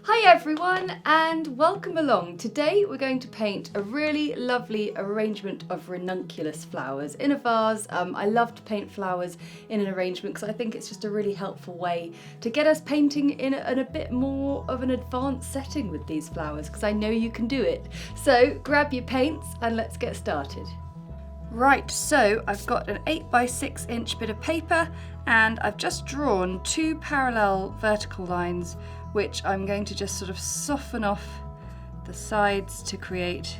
Hi everyone and welcome along. Today we're going to paint a really lovely arrangement of ranunculus flowers in a vase. I love to paint flowers in an arrangement because I think it's just a really helpful way to get us painting in a bit more of an advanced setting with these flowers, because I know you can do it. So grab your paints and let's get started. Right, so I've got an 8 by 6 inch bit of paper and I've just drawn 2 parallel vertical lines which I'm going to just sort of soften off the sides to create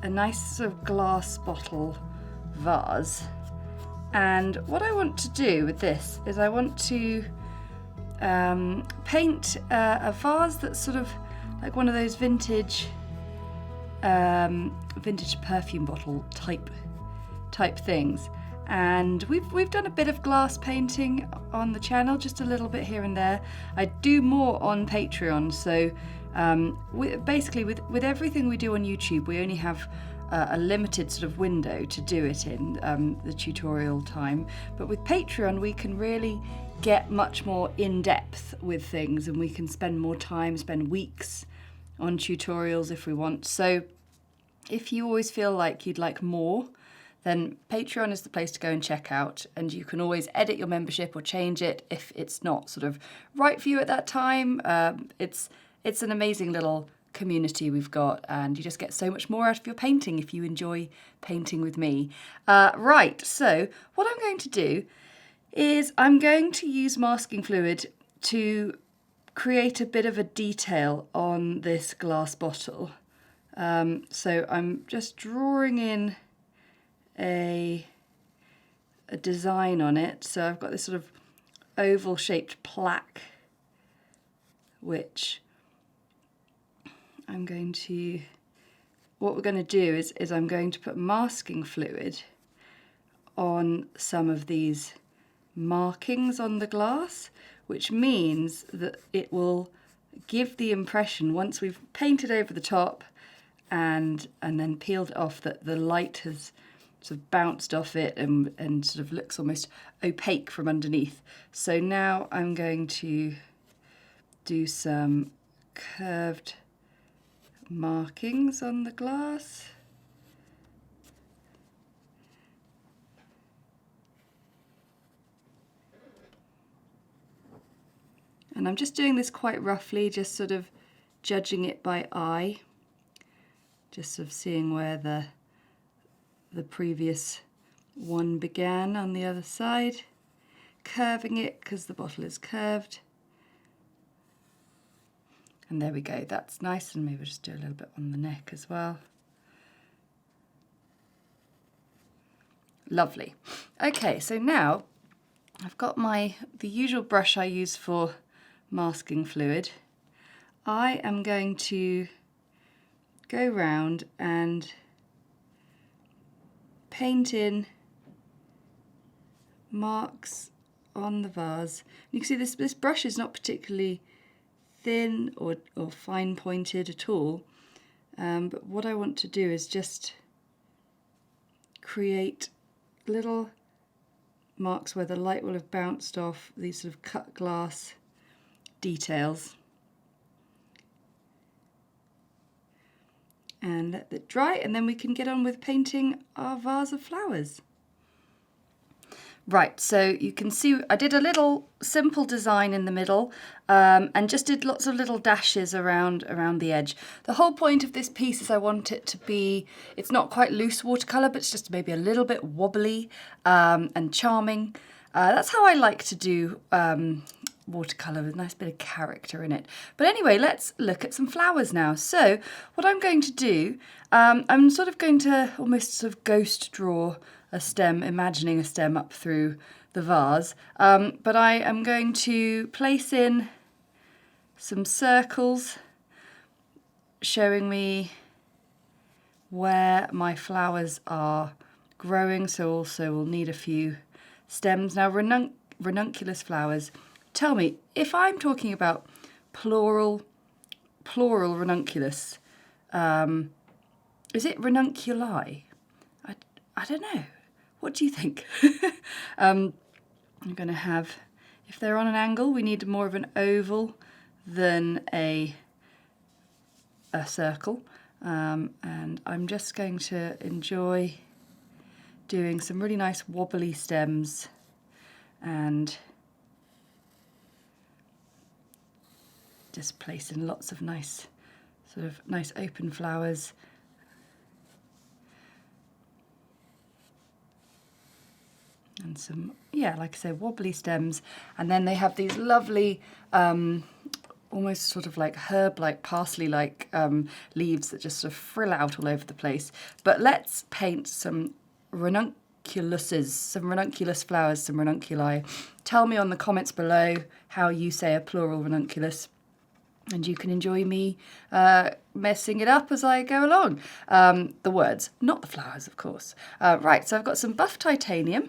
a nice sort of glass bottle vase. And what I want to do with this is I want to paint a vase that's sort of like one of those vintage perfume bottle type things. And we've done a bit of glass painting on the channel, just a little bit here and there. I do more on Patreon, so basically with everything we do on YouTube, we only have a limited sort of window to do it in, the tutorial time. But with Patreon, we can really get much more in depth with things, and we can spend more time, spend weeks on tutorials if we want. So if you always feel like you'd like more, then Patreon is the place to go and check out, and you can always edit your membership or change it if it's not sort of right for you at that time. It's an amazing little community we've got, and you just get so much more out of your painting if you enjoy painting with me. Right, so what I'm going to do is I'm going to use masking fluid to create a bit of a detail on this glass bottle. So I'm just drawing in a design on it. So I've got this sort of oval shaped plaque, which what we're going to do is I'm going to put masking fluid on some of these markings on the glass, which means that it will give the impression, once we've painted over the top and then peeled it off, that the light has sort of bounced off it and sort of looks almost opaque from underneath. So now I'm going to do some curved markings on the glass. And I'm just doing this quite roughly, just sort of judging it by eye, just sort of seeing where the previous one began on the other side, curving it because the bottle is curved. And there we go, that's nice. And maybe just do a little bit on the neck as well. Lovely. Okay, so now I've got the usual brush I use for masking fluid. I am going to go round and paint in marks on the vase. You can see this brush is not particularly thin or fine pointed at all, but what I want to do is just create little marks where the light will have bounced off, these sort of cut glass details. And let it dry, and then we can get on with painting our vase of flowers. Right, so you can see I did a little simple design in the middle, and just did lots of little dashes around the edge. The whole point of this piece is I want it to be, it's not quite loose watercolour, but it's just maybe a little bit wobbly and charming. That's how I like to do watercolour, with a nice bit of character in it. But anyway, let's look at some flowers now. So what I'm going to do, I'm sort of going to almost sort of ghost draw a stem, imagining a stem up through the vase, but I am going to place in some circles showing me where my flowers are growing, so also we'll need a few stems. Now ranunculus flowers, tell me, if I'm talking about plural ranunculus, is it ranunculi? I don't know. What do you think? I'm going to have, if they're on an angle, we need more of an oval than a circle, and I'm just going to enjoy doing some really nice wobbly stems and just placing lots of nice open flowers. And some, yeah, like I say, wobbly stems. And then they have these lovely, almost sort of like herb-like, parsley-like leaves that just sort of frill out all over the place. But let's paint some ranunculuses, some ranunculus flowers, some ranunculi. Tell me on the comments below how you say a plural ranunculus, and you can enjoy me messing it up as I go along. The words, not the flowers, of course. Right, so I've got some buff titanium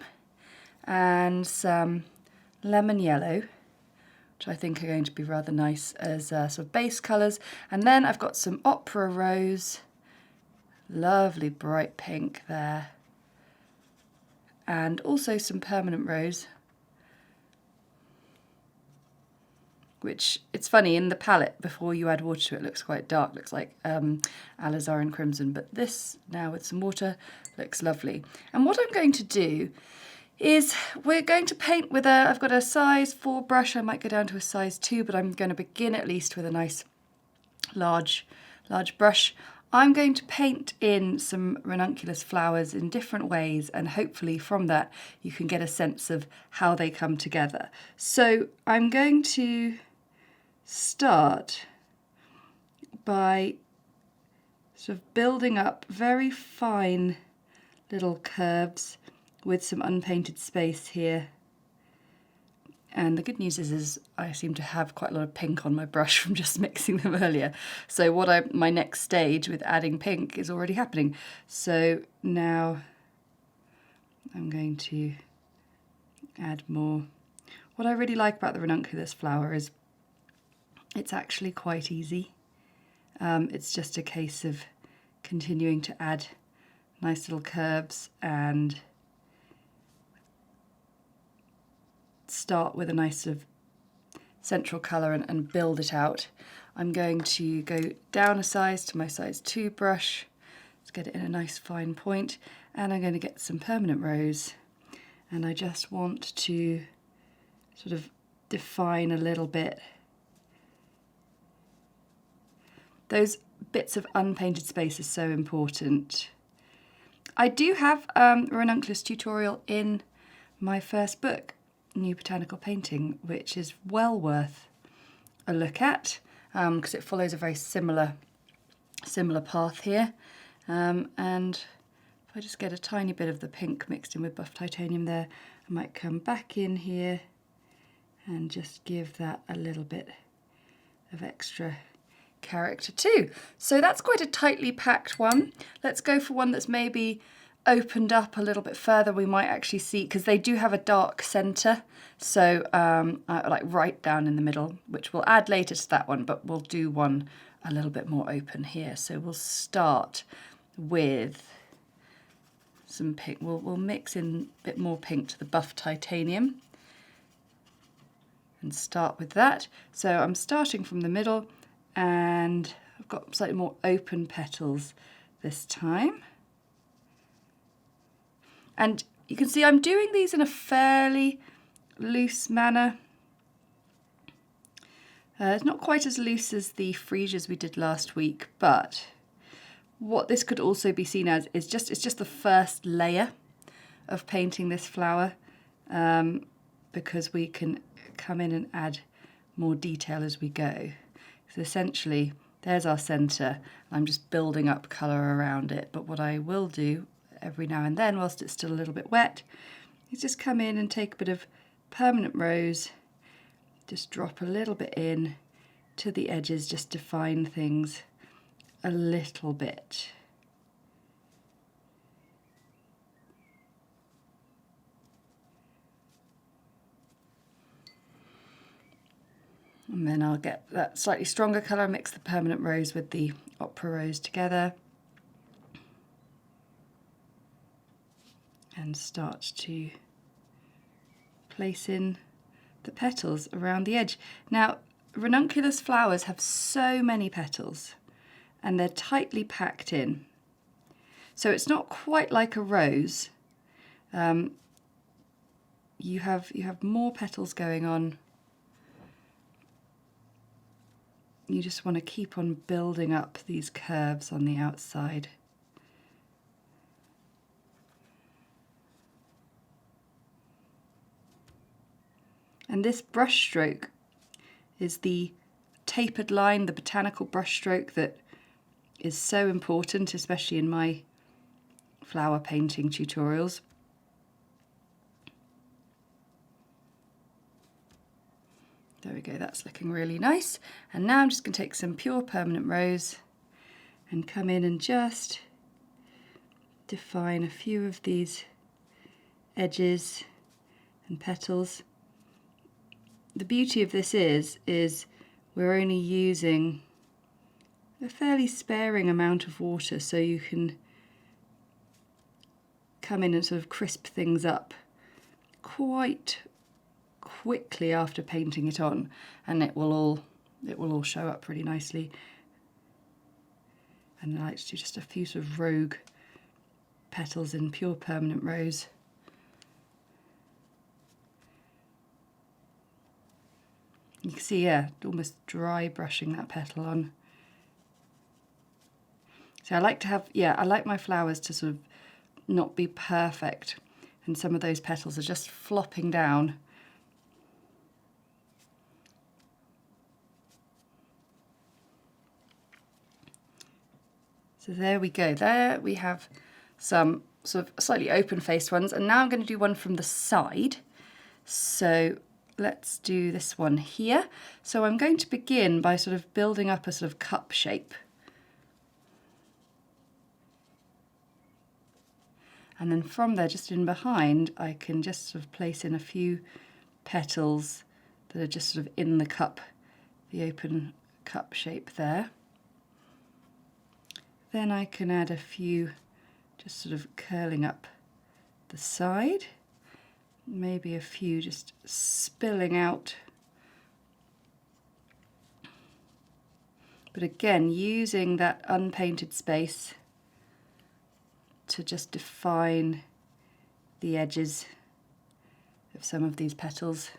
and some lemon yellow, which I think are going to be rather nice as sort of base colours. And then I've got some opera rose, lovely bright pink there, and also some permanent rose, which, it's funny, in the palette before you add water to it, it looks quite dark, looks like alizarin crimson, but this now with some water looks lovely. And what I'm going to do is we're going to paint with I've got a size 4 brush. I might go down to a size 2, but I'm going to begin at least with a nice large brush. I'm going to paint in some ranunculus flowers in different ways, and hopefully from that you can get a sense of how they come together. So I'm going to start by sort of building up very fine little curves with some unpainted space here. And the good news is I seem to have quite a lot of pink on my brush from just mixing them earlier. So my next stage with adding pink is already happening. So now I'm going to add more. What I really like about the ranunculus flower is it's actually quite easy. It's just a case of continuing to add nice little curves and start with a nice sort of central colour and build it out. I'm going to go down a size to my size 2 brush. Let's get it in a nice fine point, and I'm going to get some permanent rose, and I just want to sort of define a little bit those bits of unpainted space. Is so important. I do have a ranunculus tutorial in my first book, New Botanical Painting, which is well worth a look at because it follows a very similar path here. And if I just get a tiny bit of the pink mixed in with buff titanium there, I might come back in here and just give that a little bit of extra character too. So that's quite a tightly packed one. Let's go for one that's maybe opened up a little bit further. We might actually see, because they do have a dark centre, so like right down in the middle, which we'll add later to that one, but we'll do one a little bit more open here. So we'll start with some pink. We'll mix in a bit more pink to the buff titanium and start with that. So I'm starting from the middle, and I've got slightly more open petals this time. And you can see I'm doing these in a fairly loose manner. It's not quite as loose as the freesias we did last week, but what this could also be seen as is it's just the first layer of painting this flower, because we can come in and add more detail as we go. So essentially, there's our centre. I'm just building up colour around it, but what I will do every now and then, whilst it's still a little bit wet, is just come in and take a bit of permanent rose, just drop a little bit in to the edges, just define things a little bit. And then I'll get that slightly stronger colour, mix the permanent rose with the opera rose together, and start to place in the petals around the edge. Now, ranunculus flowers have so many petals and they're tightly packed in. So it's not quite like a rose. You have more petals going on. You just want to keep on building up these curves on the outside. And this brush stroke is the tapered line, the botanical brush stroke that is so important, especially in my flower painting tutorials. There we go, that's looking really nice. And now I'm just going to take some pure permanent rose and come in and just define a few of these edges and petals. The beauty of this is we're only using a fairly sparing amount of water, so you can come in and sort of crisp things up quite quickly after painting it on, and it will all show up really nicely. And I like to do just a few sort of rogue petals in pure permanent rose. You can see, yeah, almost dry brushing that petal on. So I like to have, I like my flowers to sort of not be perfect, and some of those petals are just flopping down. So there we go. There we have some sort of slightly open-faced ones, and now I'm going to do one from the side. So let's do this one here. So I'm going to begin by sort of building up a sort of cup shape. And then from there, just in behind, I can just sort of place in a few petals that are just sort of in the cup, the open cup shape there. Then I can add a few just sort of curling up the side, maybe a few just spilling out. But again, using that unpainted space to just define the edges of some of these petals.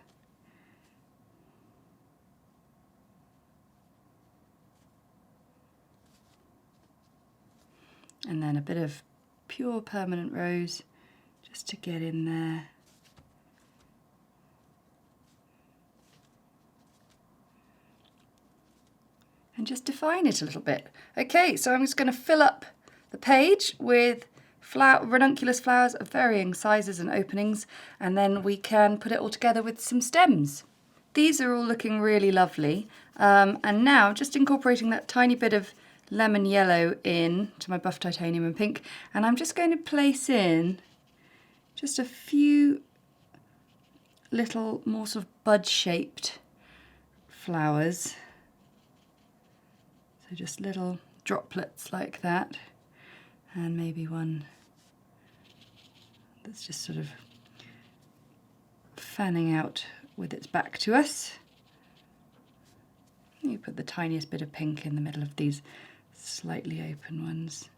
And then a bit of pure permanent rose just to get in there. And just define it a little bit. Okay, so I'm just going to fill up the page with ranunculus flowers of varying sizes and openings, and then we can put it all together with some stems. These are all looking really lovely, and now just incorporating that tiny bit of lemon yellow in to my buff titanium and pink, and I'm just going to place in just a few little more sort of bud shaped flowers, so just little droplets like that, and maybe one that's just sort of fanning out with its back to us. You put the tiniest bit of pink in the middle of these slightly open ones.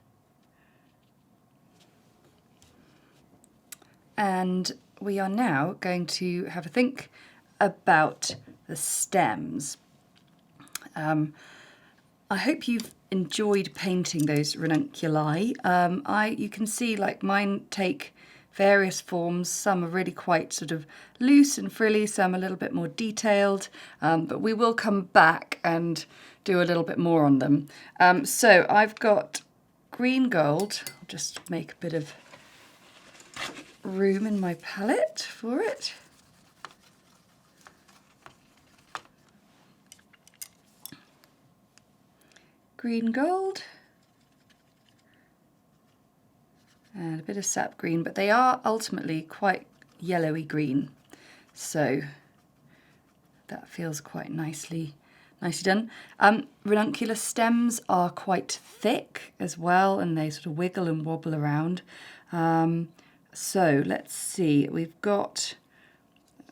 And we are now going to have a think about the stems. I hope you've enjoyed painting those ranunculi. You can see, like, mine take various forms. Some are really quite sort of loose and frilly, some a little bit more detailed, but we will come back and do a little bit more on them. So I've got green gold. I'll just make a bit of room in my palette for it. Green gold. And a bit of sap green, but they are ultimately quite yellowy green. So that feels quite nicely done. Ranunculus stems are quite thick as well, and they sort of wiggle and wobble around. So let's see, we've got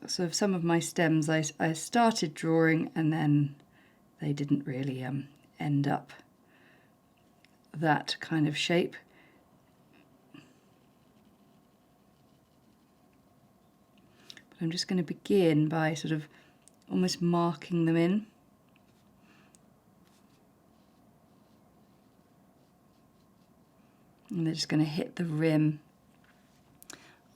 sort of some of my stems I started drawing and then they didn't really end up that kind of shape. But I'm just going to begin by sort of almost marking them in. And they're just going to hit the rim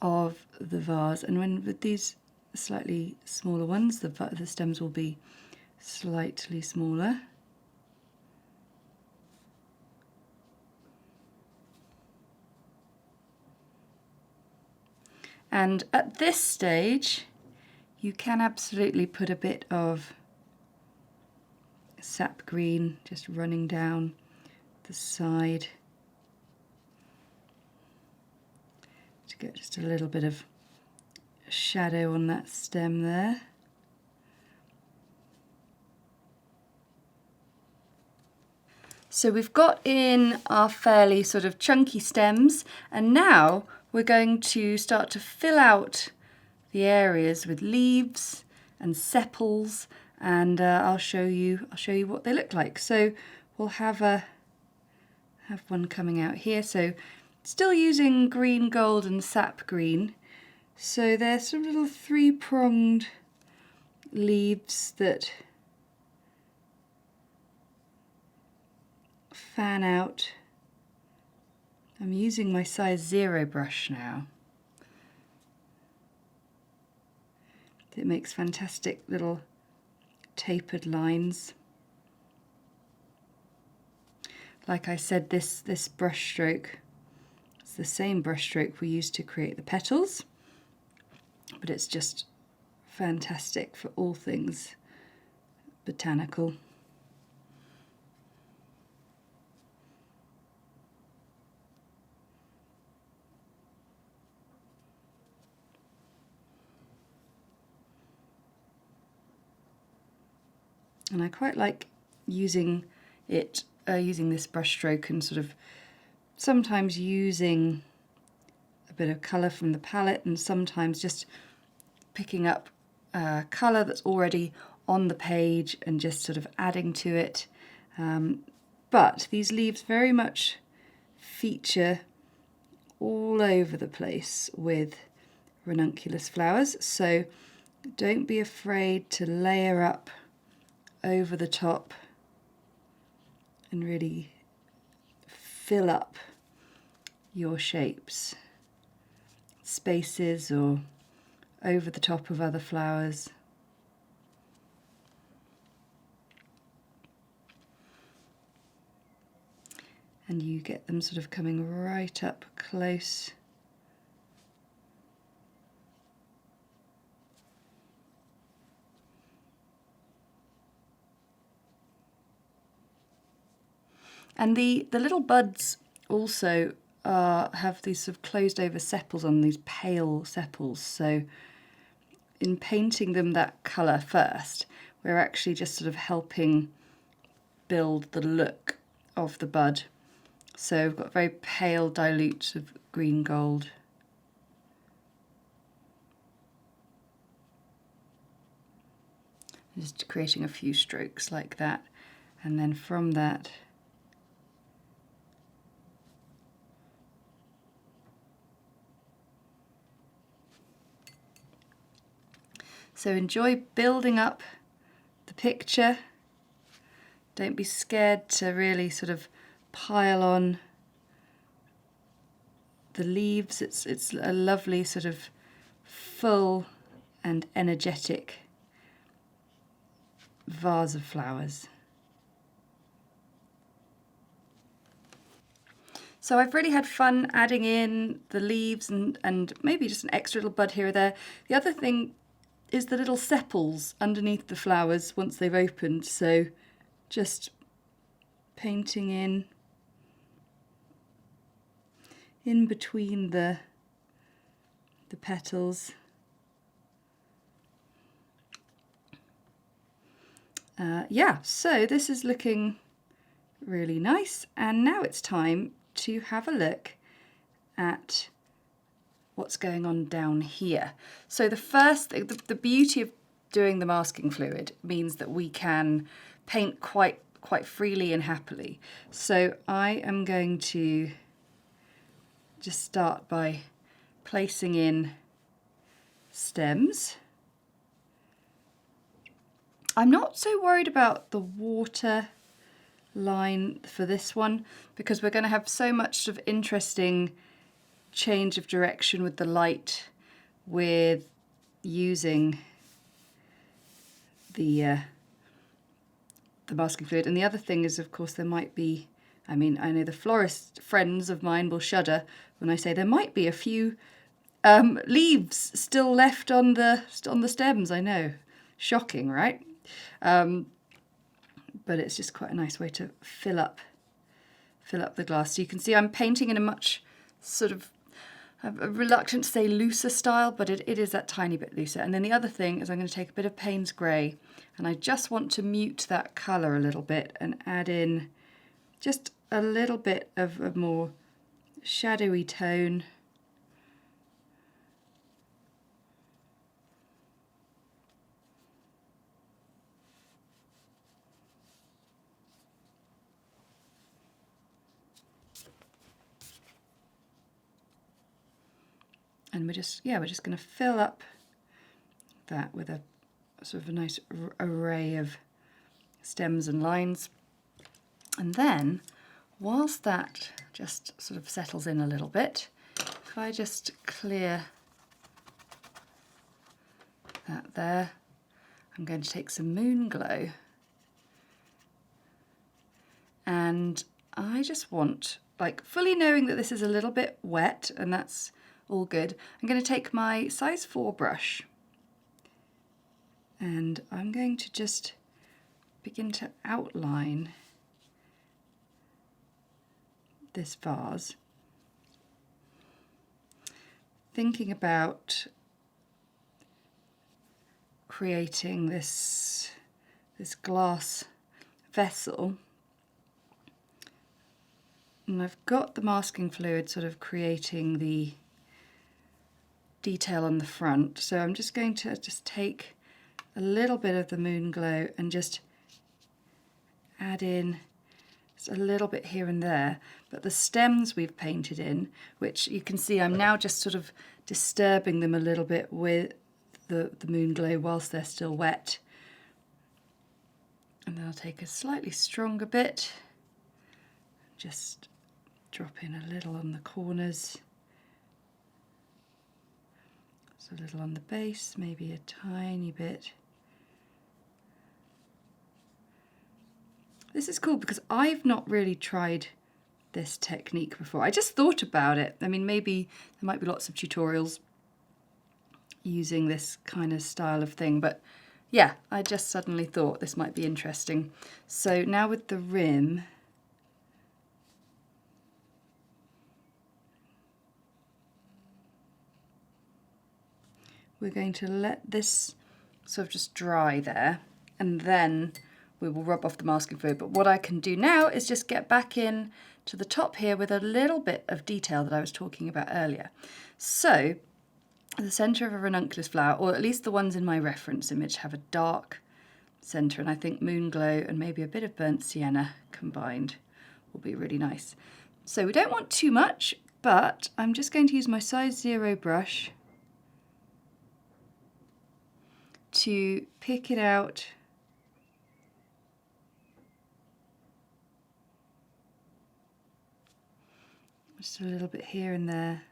of the vase. And when with these slightly smaller ones, the stems will be slightly smaller. And at this stage, you can absolutely put a bit of sap green just running down the side to get just a little bit of shadow on that stem there. So we've got in our fairly sort of chunky stems, and now we're going to start to fill out the areas with leaves and sepals, and I'll show you what they look like. So we'll have one coming out here. So still using green, gold, and sap green. So they're sort of little three-pronged leaves that fan out. I'm using my size 0 brush now. It makes fantastic little tapered lines. Like I said, this brush stroke is the same brush stroke we used to create the petals, but it's just fantastic for all things botanical. And I quite like using this brush stroke and sort of sometimes using a bit of colour from the palette and sometimes just picking up colour that's already on the page and just sort of adding to it. But these leaves very much feature all over the place with ranunculus flowers, so don't be afraid to layer up over the top and really fill up your shapes, spaces or over the top of other flowers. And you get them sort of coming right up close. And the little buds also have these sort of closed over sepals on, these pale sepals. So in painting them that colour first, we're actually just sort of helping build the look of the bud. So we've got very pale dilute of green gold. Just creating a few strokes like that, and then from that so enjoy building up the picture. Don't be scared to really sort of pile on the leaves. It's a lovely sort of full and energetic vase of flowers. So I've really had fun adding in the leaves and maybe just an extra little bud here or there. The other thing is the little sepals underneath the flowers once they've opened, so just painting in between the petals. Yeah, so this is looking really nice, and now it's time to have a look at what's going on down here. So the first thing, the beauty of doing the masking fluid means that we can paint quite freely and happily. So I am going to just start by placing in stems. I'm not so worried about the water line for this one because we're going to have so much sort of interesting change of direction with the light with using the masking fluid. And the other thing is, of course, there might be, I mean, I know the florist friends of mine will shudder when I say there might be a few leaves still left on the stems. I know, shocking, right? But it's just quite a nice way to fill up the glass. So you can see I'm painting in a much sort of, I'm reluctant to say looser style, but it is that tiny bit looser. And then the other thing is I'm going to take a bit of Payne's Grey, and I just want to mute that colour a little bit and add in just a little bit of a more shadowy tone. And we're just going to fill up that with a sort of a nice array of stems and lines. And then, whilst that just sort of settles in a little bit, if I just clear that there, I'm going to take some Moon Glow. And I just want, like, fully knowing that this is a little bit wet, and that's all good, I'm going to take my size 4 brush and I'm going to just begin to outline this vase, thinking about creating this glass vessel. And I've got the masking fluid sort of creating the detail on the front, so I'm just going to just take a little bit of the Moon Glow and just add in just a little bit here and there. But the stems we've painted in, which you can see I'm now just sort of disturbing them a little bit with the Moon Glow whilst they're still wet. And then I'll take a slightly stronger bit, just drop in a little on the corners, a little on the base, maybe a tiny bit. This is cool because I've not really tried this technique before. I just thought about it. I mean, maybe there might be lots of tutorials using this kind of style of thing, but yeah, I just suddenly thought this might be interesting. So now with the rim, we're going to let this sort of just dry there, and then we will rub off the masking fluid. But what I can do now is just get back in to the top here with a little bit of detail that I was talking about earlier. So the centre of a ranunculus flower, or at least the ones in my reference image, have a dark centre, and I think Moon Glow and maybe a bit of burnt sienna combined will be really nice. So we don't want too much, but I'm just going to use my size 0 brush to pick it out just a little bit here and there.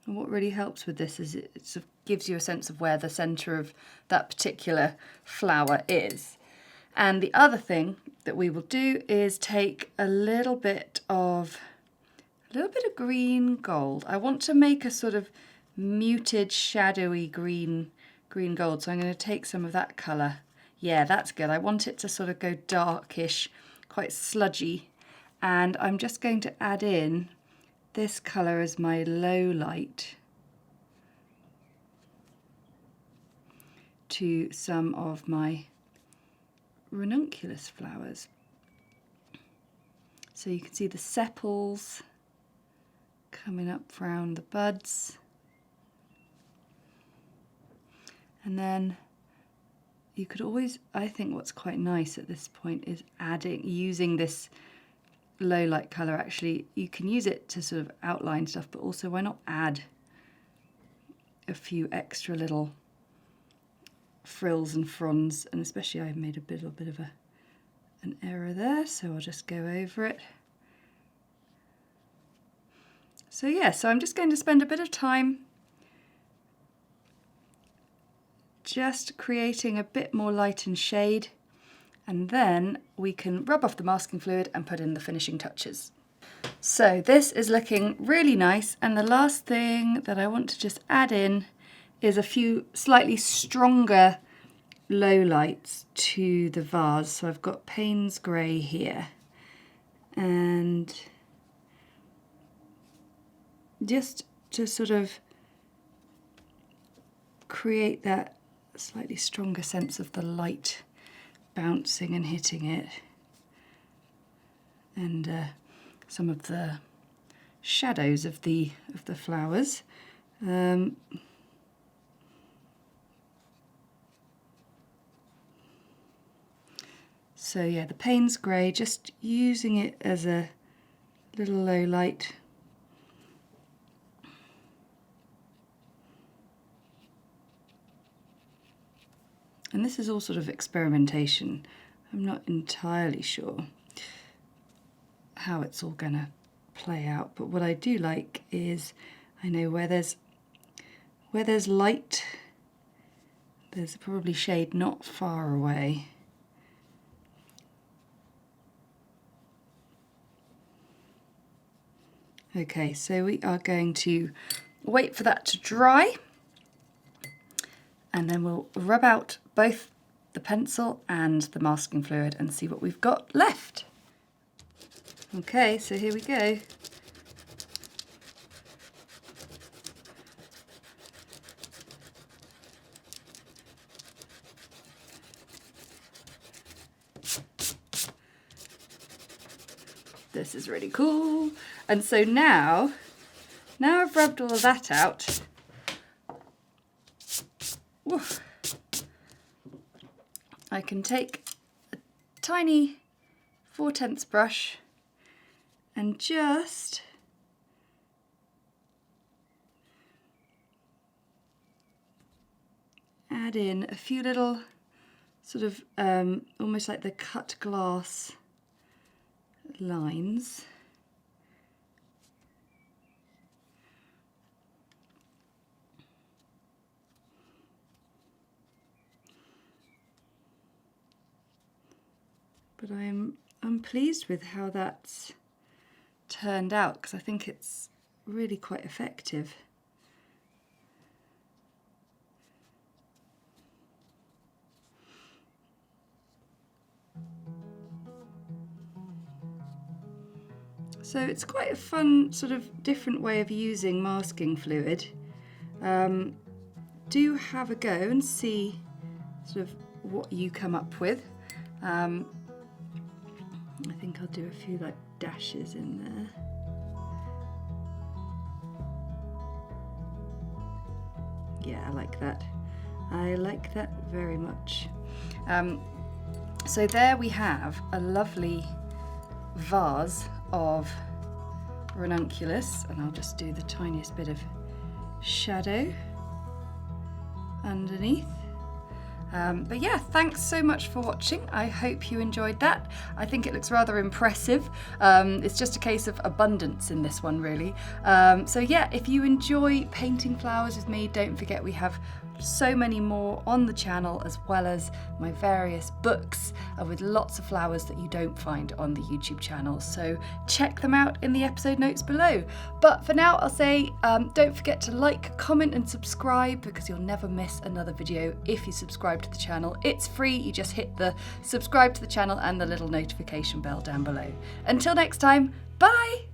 And what really helps with this is it sort of gives you a sense of where the centre of that particular flower is. And the other thing that we will do is take a little bit of green gold. I want to make a sort of muted, shadowy green gold. So I'm going to take some of that colour. Yeah, that's good. I want it to sort of go darkish, quite sludgy. And I'm just going to add in this colour as my low light to some of my ranunculus flowers. So you can see the sepals coming up round the buds. And then you could always, I think what's quite nice at this point is using this low light colour. Actually, you can use it to sort of outline stuff, but also why not add a few extra little frills and fronds, and especially I made a little bit of an error there, so I'll just go over it. So yeah, so I'm just going to spend a bit of time just creating a bit more light and shade, and then we can rub off the masking fluid and put in the finishing touches. So this is looking really nice, and the last thing that I want to just add in is a few slightly stronger low lights to the vase. So I've got Payne's Grey here, and just to sort of create that slightly stronger sense of the light bouncing and hitting it, and some of the shadows of the flowers. So yeah, the Payne's Grey, just using it as a little low light. And this is all sort of experimentation. I'm not entirely sure how it's all going to play out, but what I do like is I know where there's light, there's probably shade not far away. Okay, so we are going to wait for that to dry, and then we'll rub out both the pencil and the masking fluid and see what we've got left. Okay, so here we go. This is really cool. And so now I've rubbed all of that out, woof, I can take a tiny 4/10 brush and just add in a few little sort of almost like the cut glass lines. But I'm pleased with how that's turned out, because I think it's really quite effective. So it's quite a fun sort of different way of using masking fluid. Do have a go and see sort of what you come up with. I think I'll do a few like dashes in there. Yeah, I like that. I like that very much. So there we have a lovely vase of ranunculus, and I'll just do the tiniest bit of shadow underneath. But yeah, thanks so much for watching. I hope you enjoyed that. I think it looks rather impressive. It's just a case of abundance in this one, really. So yeah, if you enjoy painting flowers with me, don't forget we have so many more on the channel, as well as my various books with lots of flowers that you don't find on the YouTube channel. So check them out in the episode notes below. But for now, I'll say don't forget to like, comment and subscribe, because you'll never miss another video if you subscribe to the channel. It's free, you just hit the subscribe to the channel and the little notification bell down below. Until next time, bye!